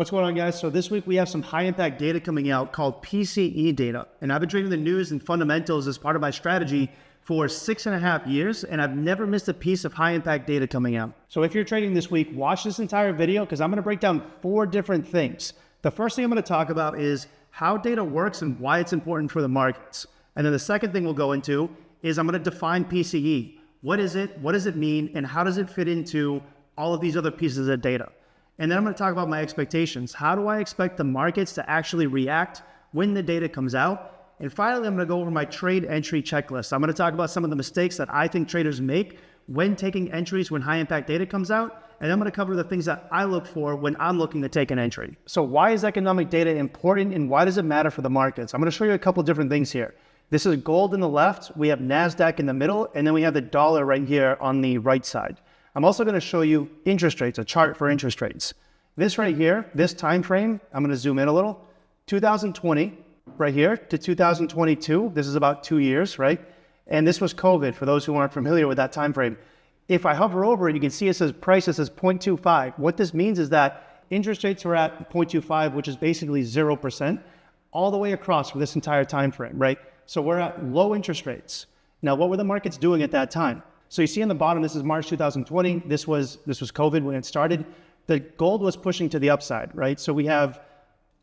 What's going on, guys? So this week we have some high impact data coming out called PCE data. And I've been trading the news and fundamentals as part of my strategy for 6.5 years, and I've never missed a piece of high impact data coming out. So if you're trading this week, watch this entire video because I'm going to break down 4 different things. The first thing I'm going to talk about is how data works and why it's important for the markets. And then the second thing we'll go into is I'm going to define PCE. What is it? What does it mean? And how does it fit into all of these other pieces of data? And then I'm going to talk about my expectations. How do I expect the markets to actually react when the data comes out? And finally, I'm going to go over my trade entry checklist. I'm going to talk about some of the mistakes that I think traders make when taking entries when high impact data comes out. And I'm going to cover the things that I look for when I'm looking to take an entry. So why is economic data important and why does it matter for the markets? I'm going to show you a couple different things here. This is gold in the left. We have NASDAQ in the middle, and then we have the dollar right here on the right side. I'm also going to show you interest rates, a chart for interest rates. This right here, this time frame, I'm going to zoom in a little, 2020 right here to 2022. This is about 2 years, right? And this was COVID, for those who aren't familiar with that time frame. If I hover over it, you can see it says price, it says 0.25. What this means is that interest rates are at 0.25, which is basically 0%, all the way across for this entire time frame, right? So we're at low interest rates. Now, what were the markets doing at that time? So you see on the bottom, this is March 2020. This was COVID when it started. The gold was pushing to the upside, right? So we have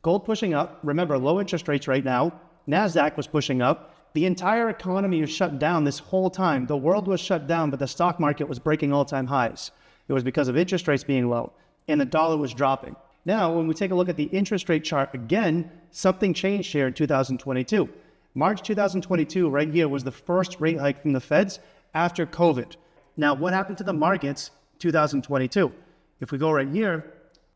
gold pushing up. Remember, low interest rates right now. NASDAQ was pushing up. The entire economy was shut down this whole time. The world was shut down, but the stock market was breaking all-time highs. It was because of interest rates being low, and the dollar was dropping. Now, when we take a look at the interest rate chart again, something changed here in 2022. March 2022, right here, was the first rate hike from the Feds after COVID. Now, what happened to the markets 2022? If we go right here,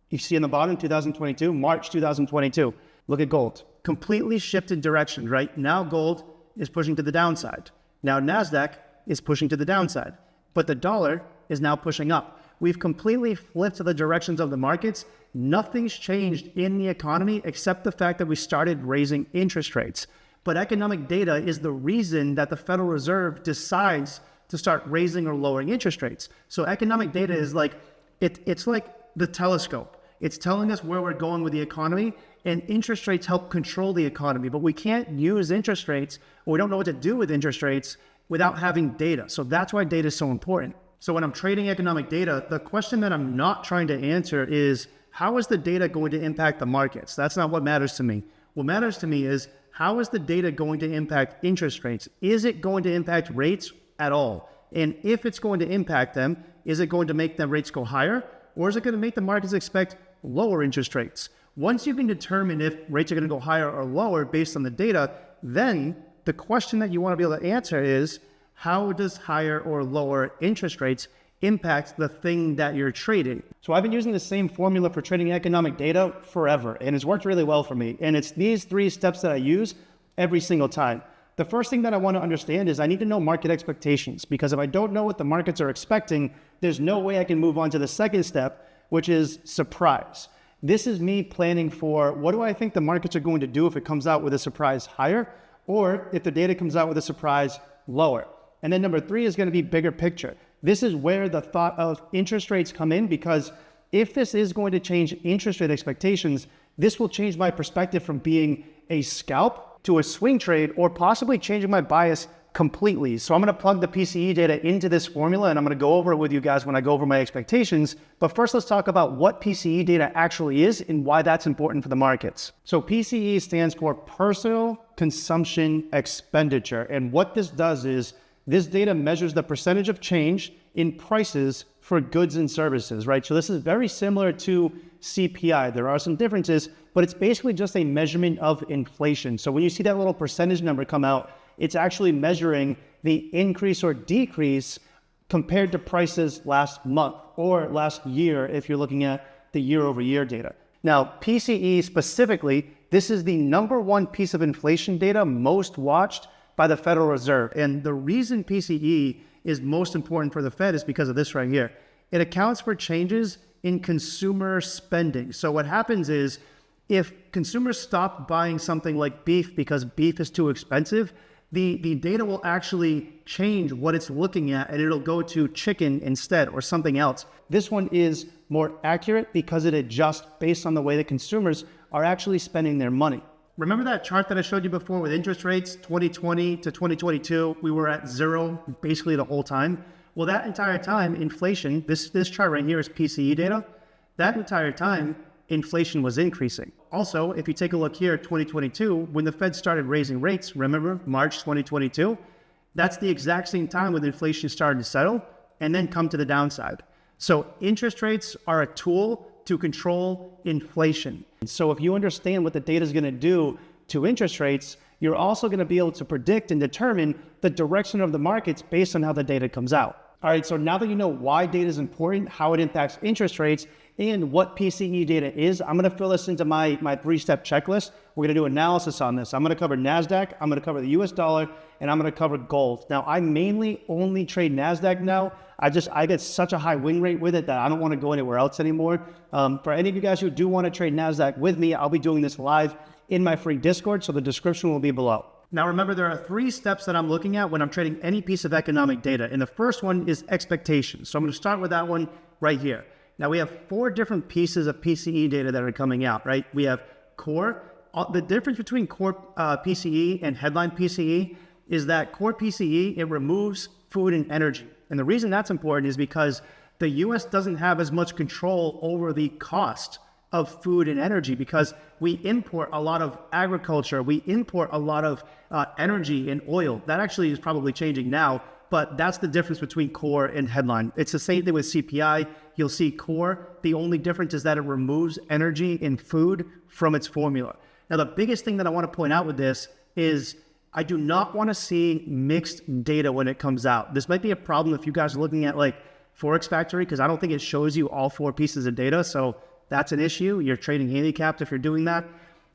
you see in the bottom, 2022, March 2022. Look at gold. Completely shifted direction, right? Now gold is pushing to the downside. Now NASDAQ is pushing to the downside, but the dollar is now pushing up. We've completely flipped the directions of the markets. Nothing's changed in the economy except the fact that we started raising interest rates. But economic data is the reason that the Federal Reserve decides to start raising or lowering interest rates. So economic data is like, it's like the telescope. It's telling us where we're going with the economy, and interest rates help control the economy, but we can't use interest rates, or we don't know what to do with interest rates without having data. So that's why data is so important. So when I'm trading economic data, the question that I'm not trying to answer is, how is the data going to impact the markets? That's not what matters to me. What matters to me is, how is the data going to impact interest rates? Is it going to impact rates at all? And if it's going to impact them, is it going to make the rates go higher? Or is it going to make the markets expect lower interest rates? Once you can determine if rates are going to go higher or lower based on the data, then the question that you want to be able to answer is, how does higher or lower interest rates impact the thing that you're trading? So I've been using the same formula for trading economic data forever, and it's worked really well for me. And it's these 3 steps that I use every single time. The first thing that I want to understand is I need to know market expectations, because if I don't know what the markets are expecting, there's no way I can move on to the second step, which is surprise. This is me planning for, what do I think the markets are going to do if it comes out with a surprise higher, or if the data comes out with a surprise lower. And then number 3 is going to be bigger picture. This is where the thought of interest rates come in, because if this is going to change interest rate expectations, this will change my perspective from being a scalp to a swing trade, or possibly changing my bias completely. So I'm going to plug the PCE data into this formula, and I'm going to go over it with you guys when I go over my expectations. But first, let's talk about what PCE data actually is and why that's important for the markets. So PCE stands for Personal Consumption Expenditure. And what this does is, this data measures the percentage of change in prices for goods and services, right? So this is very similar to CPI. There are some differences, but it's basically just a measurement of inflation. So when you see that little percentage number come out, it's actually measuring the increase or decrease compared to prices last month or last year if you're looking at the year-over-year data. Now, PCE specifically, this is the #1 piece of inflation data most watched by the Federal Reserve. And the reason PCE is most important for the Fed is because of this right here. It accounts for changes in consumer spending. So what happens is, if consumers stop buying something like beef because beef is too expensive, the data will actually change what it's looking at, and it'll go to chicken instead or something else. This one is more accurate because it adjusts based on the way that consumers are actually spending their money. Remember that chart that I showed you before with interest rates, 2020 to 2022, we were at zero basically the whole time. Well, that entire time, inflation, this chart right here is PCE data. That entire time, inflation was increasing. Also, if you take a look here at 2022, when the Fed started raising rates, remember March 2022, that's the exact same time when inflation started to settle and then come to the downside. So interest rates are a tool to control inflation. So if you understand what the data is going to do to interest rates, you're also going to be able to predict and determine the direction of the markets based on how the data comes out. All right, so now that you know why data is important, how it impacts interest rates, and what PCE data is, I'm going to fill this into my three-step checklist. We're going to do analysis on this. I'm going to cover NASDAQ, I'm going to cover the US dollar, and I'm going to cover gold. Now, I mainly only trade NASDAQ now. I get such a high win rate with it that I don't want to go anywhere else anymore. For any of you guys who do want to trade NASDAQ with me, I'll be doing this live in my free Discord, so the description will be below. Now remember, there are 3 steps that I'm looking at when I'm trading any piece of economic data. And the first one is expectations. So I'm going to start with that one right here. Now we have 4 different pieces of PCE data that are coming out, right? We have core. The difference between core PCE and headline PCE is that core PCE, it removes food and energy. And the reason that's important is because the US doesn't have as much control over the cost of food and energy because we import a lot of agriculture, we import a lot of energy and oil. That actually is probably changing now, but that's the difference between core and headline. It's the same thing with CPI. You'll see core, the only difference is that it removes energy and food from its formula. Now, the biggest thing that I want to point out with this is I do not want to see mixed data when it comes out. This might be a problem if you guys are looking at like Forex Factory, because I don't think it shows you all 4 pieces of data. So that's an issue. You're trading handicapped if you're doing that.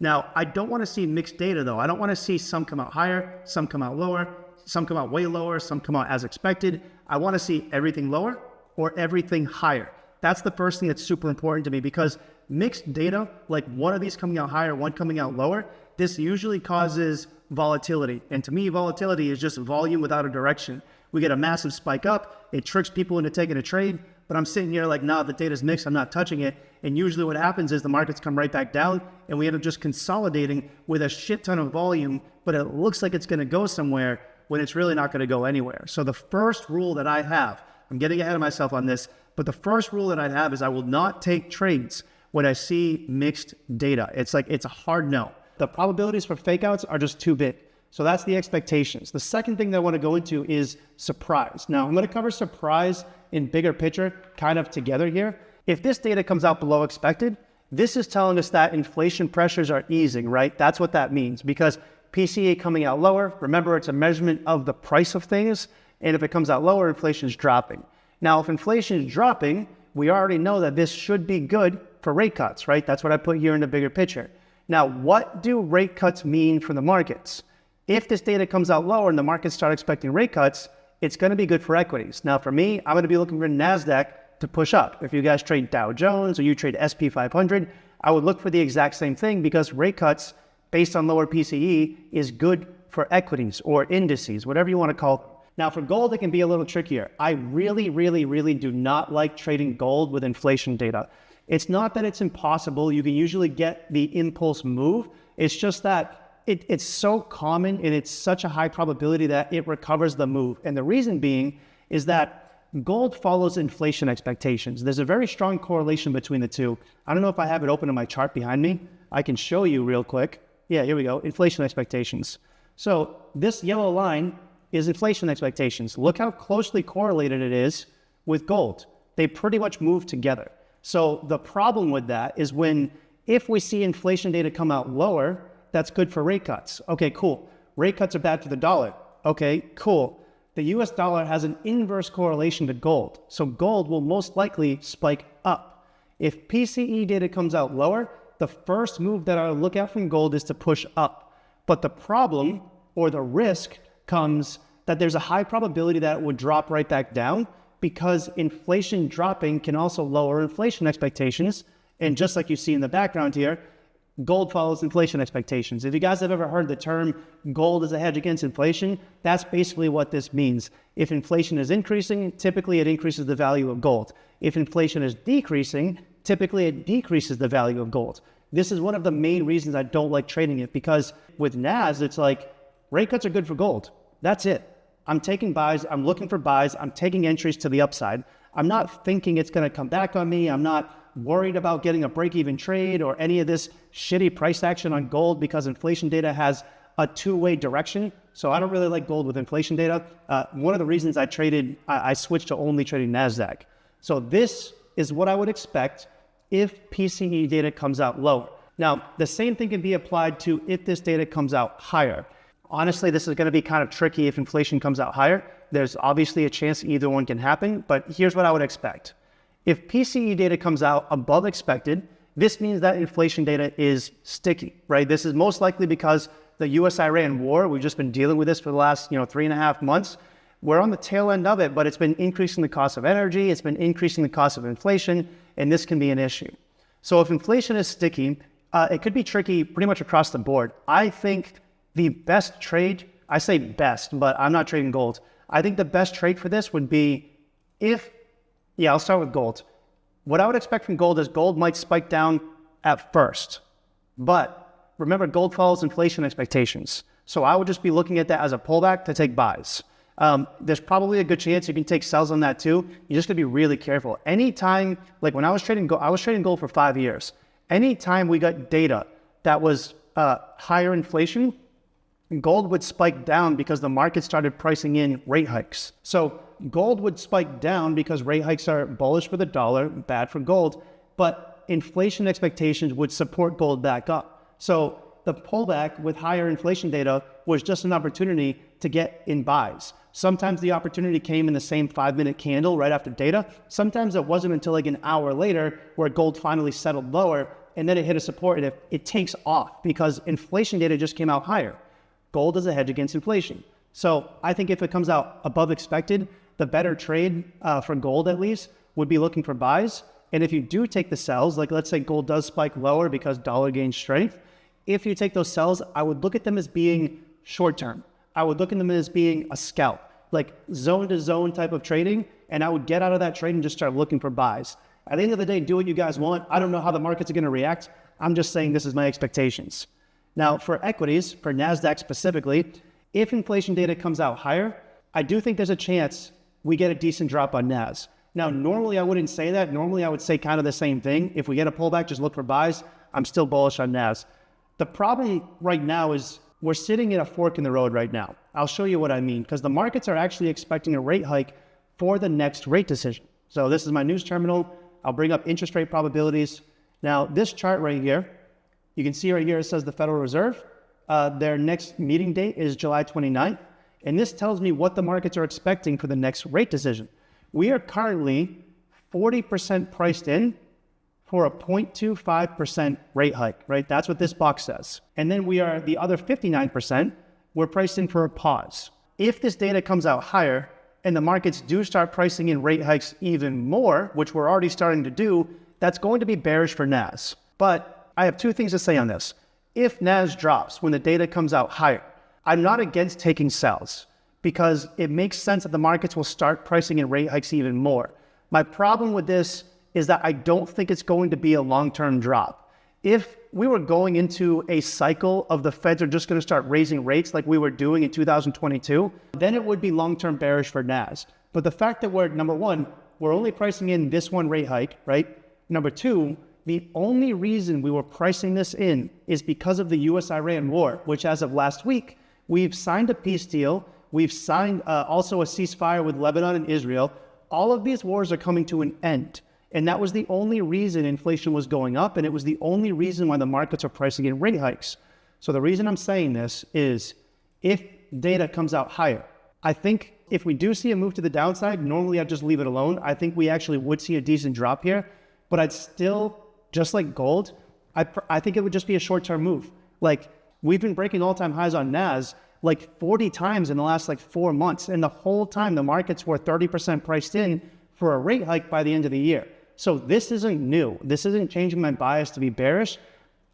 Now, I don't want to see mixed data though. I don't want to see some come out higher, some come out lower, some come out way lower, some come out as expected. I want to see everything lower or everything higher. That's the first thing that's super important to me, because mixed data, like one of these coming out higher, one coming out lower, this usually causes volatility. And to me, volatility is just volume without a direction. We get a massive spike up, it tricks people into taking a trade, but I'm sitting here like, nah, the data's mixed, I'm not touching it. And usually what happens is the markets come right back down and we end up just consolidating with a shit ton of volume, but it looks like it's gonna go somewhere when it's really not gonna go anywhere. So the first rule that I have, I'm getting ahead of myself on this, but the first rule that I have is I will not take trades when I see mixed data. It's a hard no. The probabilities for fake outs are just too big. So that's the expectations. The second thing that I want to go into is surprise. Now I'm going to cover surprise in bigger picture kind of together here. If this data comes out below expected, this is telling us that inflation pressures are easing, right? That's what that means, because PCE coming out lower, remember it's a measurement of the price of things. And if it comes out lower, inflation is dropping. Now, if inflation is dropping, we already know that this should be good for rate cuts, right? That's what I put here in the bigger picture. Now, what do rate cuts mean for the markets? If this data comes out lower and the markets start expecting rate cuts, it's going to be good for equities. Now, for me, I'm going to be looking for NASDAQ to push up. If you guys trade Dow Jones or you trade SP 500, I would look for the exact same thing, because rate cuts based on lower PCE is good for equities or indices, whatever you want to call them. Now, for gold, it can be a little trickier. I really do not like trading gold with inflation data. It's not that it's impossible. You can usually get the impulse move. It's just that it's so common and it's such a high probability that it recovers the move. And the reason being is that gold follows inflation expectations. There's a very strong correlation between the two. I don't know if I have it open in my chart behind me. I can show you real quick. Yeah, here we go, inflation expectations. So this yellow line is inflation expectations. Look how closely correlated it is with gold. They pretty much move together. So the problem with that is if we see inflation data come out lower, that's good for rate cuts. Okay, cool. Rate cuts are bad for the dollar. Okay, cool. The US dollar has an inverse correlation to gold. So gold will most likely spike up. If PCE data comes out lower, the first move that I look at from gold is to push up. But the problem or the risk comes that there's a high probability that it would drop right back down, because inflation dropping can also lower inflation expectations. And just like you see in the background here, Gold follows inflation expectations. If you guys have ever heard the term gold is a hedge against inflation, that's basically what this means. If inflation is increasing, typically it increases the value of gold. If inflation is decreasing, typically it decreases the value of gold. This is one of the main reasons I don't like trading it, because with NAS, it's like rate cuts are good for gold. That's it. I'm taking buys. I'm looking for buys. I'm taking entries to the upside. I'm not thinking it's going to come back on me. I'm not worried about getting a break-even trade or any of this shitty price action on gold, because inflation data has a two-way direction. So I don't really like gold with inflation data. One of the reasons I switched to only trading NASDAQ. So this is what I would expect if PCE data comes out lower. Now, the same thing can be applied to if this data comes out higher. Honestly, this is going to be kind of tricky if inflation comes out higher. There's obviously a chance either one can happen, but here's what I would expect. If PCE data comes out above expected, this means that inflation data is sticky, right? This is most likely because the US-Iran war, we've just been dealing with this for the last 3.5 months. We're on the tail end of it, but it's been increasing the cost of energy, it's been increasing the cost of inflation, and this can be an issue. So if inflation is sticky, it could be tricky pretty much across the board. I think the best trade, I say best, but I'm not trading gold. I think the best trade for this would be I'll start with gold. What I would expect from gold is gold might spike down at first, but remember, gold follows inflation expectations. So I would just be looking at that as a pullback to take buys. There's probably a good chance you can take sells on that too. You just gotta be really careful. Anytime, like when I was trading gold for 5 years. Anytime we got data that was higher inflation, gold would spike down because the market started pricing in rate hikes. So gold would spike down because rate hikes are bullish for the dollar, bad for gold, but inflation expectations would support gold back up. So the pullback with higher inflation data was just an opportunity to get in buys. Sometimes the opportunity came in the same 5-minute candle right after data. Sometimes it wasn't until like an hour later where gold finally settled lower and then it hit a support and it takes off because inflation data just came out higher. Gold is a hedge against inflation. So I think if it comes out above expected, the better trade for gold at least would be looking for buys. And if you do take the sells, like let's say gold does spike lower because dollar gains strength, if you take those sells, I would look at them as being short-term. I would look at them as being a scalp, like zone-to-zone type of trading, and I would get out of that trade and just start looking for buys. At the end of the day, do what you guys want. I don't know how the markets are going to react. I'm just saying this is my expectations. Now, for equities, for NASDAQ specifically, if inflation data comes out higher, I do think there's a chance we get a decent drop on NAS. Now, normally I wouldn't say that. Normally I would say kind of the same thing. If we get a pullback, just look for buys. I'm still bullish on NAS. The problem right now is we're sitting at a fork in the road right now. I'll show you what I mean, because the markets are actually expecting a rate hike for the next rate decision. So this is my news terminal. I'll bring up interest rate probabilities. Now, this chart right here, you can see right here, it says the Federal Reserve. Their next meeting date is July 29th. And this tells me what the markets are expecting for the next rate decision. We are currently 40% priced in for a 0.25% rate hike, right? That's what this box says. And then we are the other 59%, we're priced in for a pause. If this data comes out higher and the markets do start pricing in rate hikes even more, which we're already starting to do, that's going to be bearish for NAS. But I have two things to say on this. If NAS drops when the data comes out higher, I'm not against taking sells because it makes sense that the markets will start pricing in rate hikes even more. My problem with this is that I don't think it's going to be a long-term drop. If we were going into a cycle of the Feds are just going to start raising rates like we were doing in 2022, then it would be long-term bearish for NAS. But the fact that we're, number one, we're only pricing in this one rate hike, right? Number two, the only reason we were pricing this in is because of the US-Iran war, which as of last week, we've signed a peace deal. We've signed also a ceasefire with Lebanon and Israel. All of these wars are coming to an end. And that was the only reason inflation was going up. And it was the only reason why the markets are pricing in rate hikes. So the reason I'm saying this is if data comes out higher, I think if we do see a move to the downside, normally I'd just leave it alone. I think we actually would see a decent drop here, but I'd still, just like gold, I think it would just be a short-term move. Like we've been breaking all-time highs on NAS like 40 times in the last 4 months. And the whole time the markets were 30% priced in for a rate hike by the end of the year. So this isn't new. This isn't changing my bias to be bearish.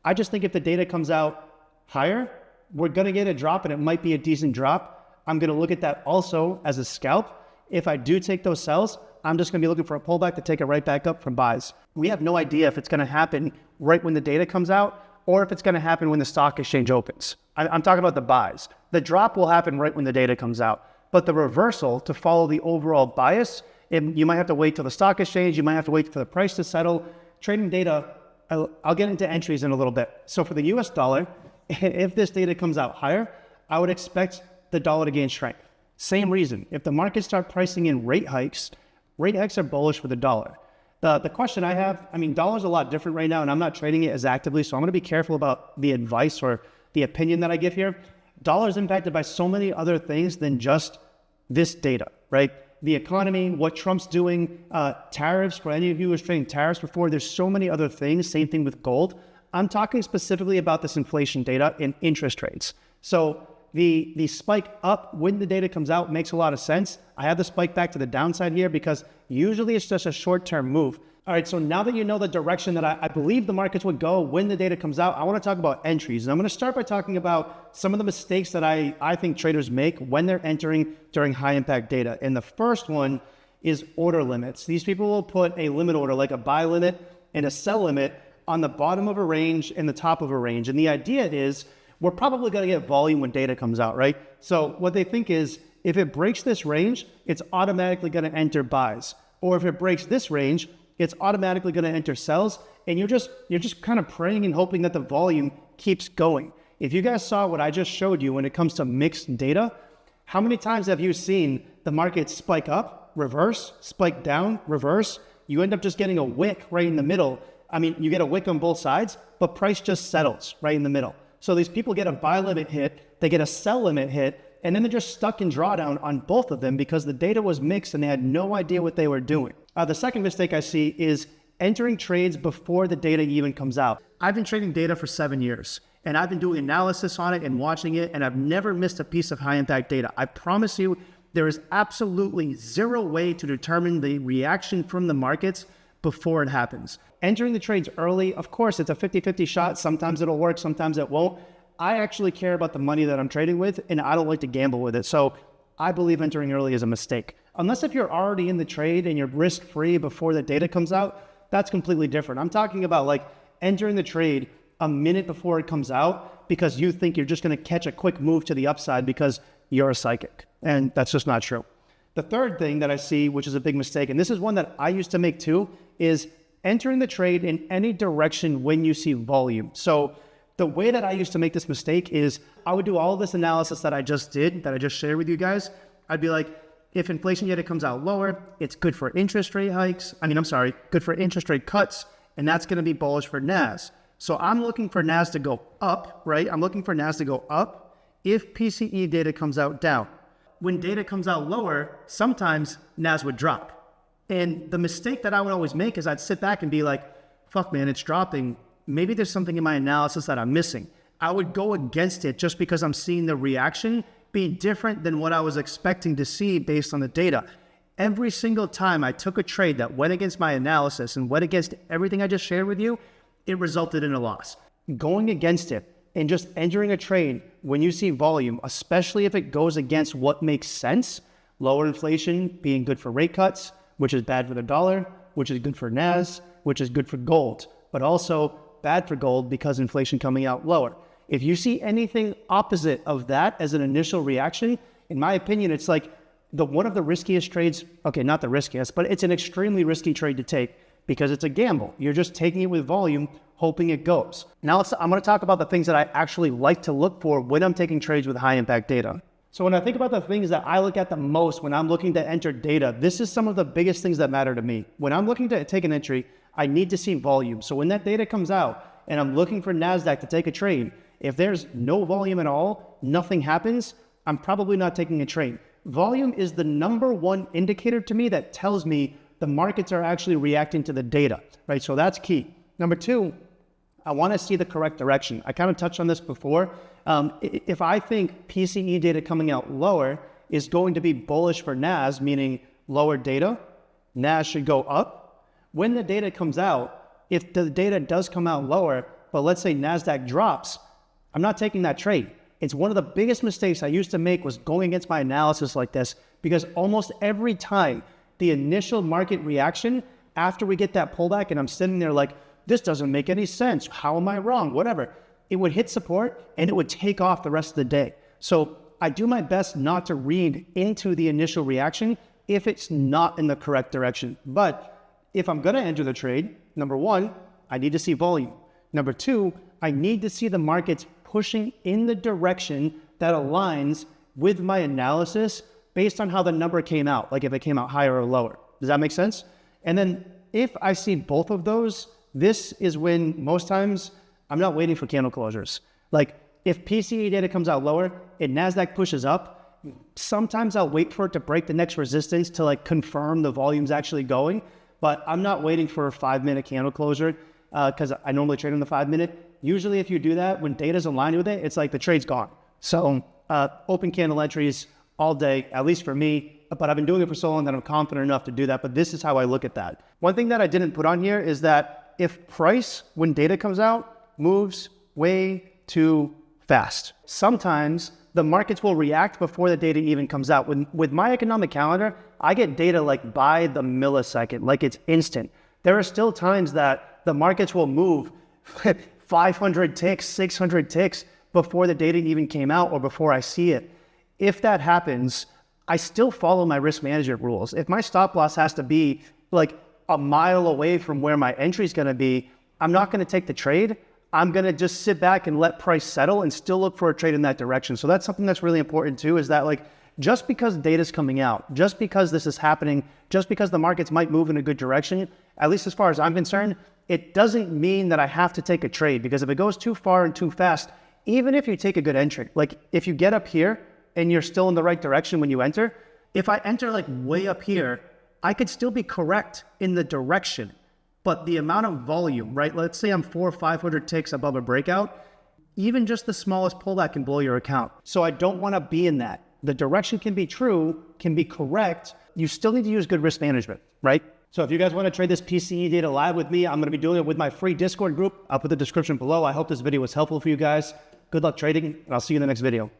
I just think if the data comes out higher, we're going to get a drop, and it might be a decent drop. I'm going to look at that also as a scalp. If I do take those sells, I'm just going to be looking for a pullback to take it right back up from buys. We have no idea if it's going to happen right when the data comes out or if it's going to happen when the stock exchange opens. I'm talking about the buys. The drop will happen right when the data comes out, but the reversal to follow the overall bias, you might have to wait till the stock exchange. You might have to wait for the price to settle. Trading data, I'll get into entries in a little bit. So for the US dollar, if this data comes out higher, I would expect the dollar to gain strength. Same reason. If the markets start pricing in rate hikes are bullish for the dollar. The question I have, dollar's a lot different right now, and I'm not trading it as actively, so I'm going to be careful about the advice or the opinion that I give here. Dollar's impacted by so many other things than just this data, right? The economy, what Trump's doing, tariffs, for any of you who was trading tariffs before, there's so many other things, same thing with gold. I'm talking specifically about this inflation data and interest rates. So the spike up when the data comes out makes a lot of sense. I have the spike back to the downside here because usually it's just a short-term move. All right, so now that you know the direction that I believe the markets would go when the data comes out, I want to talk about entries. And I'm going to start by talking about some of the mistakes that I think traders make when they're entering during high-impact data. And the first one is order limits. These people will put a limit order, like a buy limit and a sell limit, on the bottom of a range and the top of a range. And the idea is we're probably going to get volume when data comes out, right? So what they think is if it breaks this range, it's automatically going to enter buys. Or if it breaks this range, it's automatically going to enter sells. And you're just kind of praying and hoping that the volume keeps going. If you guys saw what I just showed you when it comes to mixed data, how many times have you seen the market spike up, reverse, spike down, reverse? You end up just getting a wick right in the middle. You get a wick on both sides, but price just settles right in the middle. So these people get a buy limit hit, they get a sell limit hit, and then they're just stuck in drawdown on both of them because the data was mixed and they had no idea what they were doing. The second mistake I see is entering trades before the data even comes out. I've been trading data for 7 years, and I've been doing analysis on it and watching it, and I've never missed a piece of high impact data. I promise you, there is absolutely zero way to determine the reaction from the markets before it happens. Entering the trades early, of course, it's a 50-50 shot. Sometimes it'll work, sometimes it won't. I actually care about the money that I'm trading with, and I don't like to gamble with it. So I believe entering early is a mistake. Unless if you're already in the trade and you're risk-free before the data comes out, that's completely different. I'm talking about like entering the trade a minute before it comes out because you think you're just going to catch a quick move to the upside because you're a psychic. And that's just not true. The third thing that I see, which is a big mistake, and this is one that I used to make too, is entering the trade in any direction when you see volume. So the way that I used to make this mistake is I would do all of this analysis that I just did, that I just shared with you guys. I'd be like, if inflation data comes out lower, it's good for interest rate hikes. Good for interest rate cuts, and that's going to be bullish for NAS. So I'm looking for NAS to go up, right? I'm looking for NAS to go up if PCE data comes out down. When data comes out lower, sometimes NAS would drop. And the mistake that I would always make is I'd sit back and be like, fuck man, it's dropping. Maybe there's something in my analysis that I'm missing. I would go against it just because I'm seeing the reaction be different than what I was expecting to see based on the data. Every single time I took a trade that went against my analysis and went against everything I just shared with you, it resulted in a loss. Going against it and just entering a trade when you see volume, especially if it goes against what makes sense, lower inflation being good for rate cuts, which is bad for the dollar, which is good for NAS, which is good for gold, but also bad for gold because inflation coming out lower. If you see anything opposite of that as an initial reaction, in my opinion, it's like one of the riskiest trades, okay, not the riskiest, but it's an extremely risky trade to take because it's a gamble. You're just taking it with volume, hoping it goes. Now I'm going to talk about the things that I actually like to look for when I'm taking trades with high impact data. So when I think about the things that I look at the most when I'm looking to enter data, this is some of the biggest things that matter to me. When I'm looking to take an entry, I need to see volume. So when that data comes out and I'm looking for NASDAQ to take a trade, if there's no volume at all, nothing happens, I'm probably not taking a trade. Volume is the number one indicator to me that tells me the markets are actually reacting to the data, right? So that's key. Number two, I want to see the correct direction. I kind of touched on this before. If I think PCE data coming out lower is going to be bullish for NAS, meaning lower data, NAS should go up. When the data comes out, if the data does come out lower, but let's say NASDAQ drops, I'm not taking that trade. It's one of the biggest mistakes I used to make was going against my analysis like this, because almost every time the initial market reaction after we get that pullback and I'm sitting there like, this doesn't make any sense. How am I wrong? Whatever. It would hit support and it would take off the rest of the day. So I do my best not to read into the initial reaction if it's not in the correct direction. But if I'm going to enter the trade, number one, I need to see volume. Number two, I need to see the markets pushing in the direction that aligns with my analysis based on how the number came out, like if it came out higher or lower. Does that make sense? And then if I see both of those, this is when most times I'm not waiting for candle closures. Like if PCE data comes out lower and NASDAQ pushes up, sometimes I'll wait for it to break the next resistance to like confirm the volume's actually going, but I'm not waiting for a 5-minute candle closure because I normally trade on the 5-minute. Usually if you do that, when data's aligned with it, it's like the trade's gone. So open candle entries all day, at least for me, but I've been doing it for so long that I'm confident enough to do that, but this is how I look at that. One thing that I didn't put on here is that if price, when data comes out, moves way too fast, sometimes the markets will react before the data even comes out. With my economic calendar, I get data like by the millisecond, like it's instant. There are still times that the markets will move 500 ticks, 600 ticks before the data even came out or before I see it. If that happens, I still follow my risk management rules. If my stop loss has to be like a mile away from where my entry is going to be, I'm not going to take the trade. I'm going to just sit back and let price settle and still look for a trade in that direction. So that's something that's really important too, is that like, just because data's coming out, just because this is happening, just because the markets might move in a good direction, at least as far as I'm concerned, it doesn't mean that I have to take a trade, because if it goes too far and too fast, even if you take a good entry, like if you get up here and you're still in the right direction when you enter, if I enter like way up here, I could still be correct in the direction, but the amount of volume, right? Let's say I'm 400 or 500 ticks above a breakout, even just the smallest pullback can blow your account. So I don't want to be in that. The direction can be true, can be correct. You still need to use good risk management, right? So if you guys want to trade this PCE data live with me, I'm going to be doing it with my free Discord group. I'll put the description below. I hope this video was helpful for you guys. Good luck trading, and I'll see you in the next video.